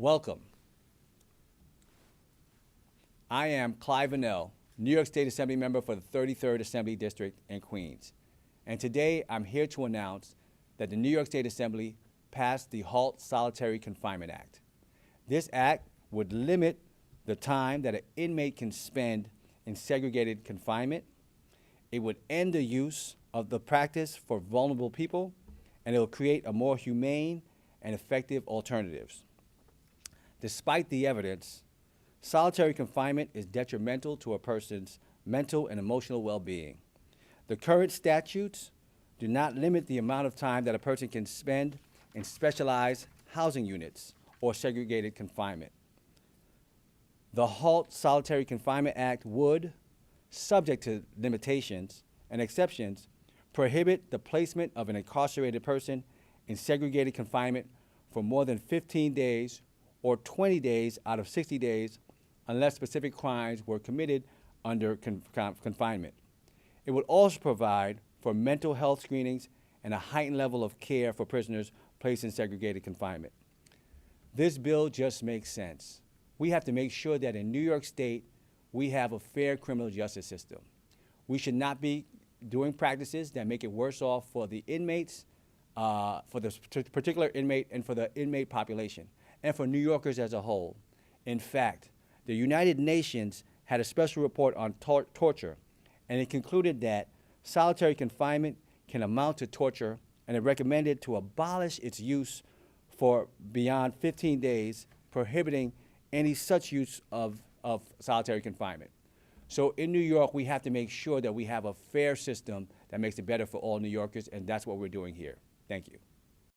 Welcome. I am Clive Vanel, New York State Assembly member for the 33rd Assembly District in Queens. And today I'm here to announce that the New York State Assembly passed the HALT Solitary Confinement Act. This act would limit the time that an inmate can spend in segregated confinement. It would end the use of the practice for vulnerable people, and it will create a more humane and effective alternatives. Despite the evidence, solitary confinement is detrimental to a person's mental and emotional well-being. The current statutes do not limit the amount of time that a person can spend in specialized housing units or segregated confinement. The HALT Solitary Confinement Act would, subject to limitations and exceptions, prohibit the placement of an incarcerated person in segregated confinement for more than 15 days or 20 days out of 60 days unless specific crimes were committed under confinement. It would also provide for mental health screenings and a heightened level of care for prisoners placed in segregated confinement. This bill just makes sense. We have to make sure that in New York State, we have a fair criminal justice system. We should not be doing practices that make it worse off for the inmates, for the particular inmate, and for the inmate population, and for New Yorkers as a whole. In fact, the United Nations had a special report on torture, and it concluded that solitary confinement can amount to torture, and it recommended to abolish its use for beyond 15 days, prohibiting any such use of solitary confinement. So in New York, we have to make sure that we have a fair system that makes it better for all New Yorkers, and that's what we're doing here. Thank you.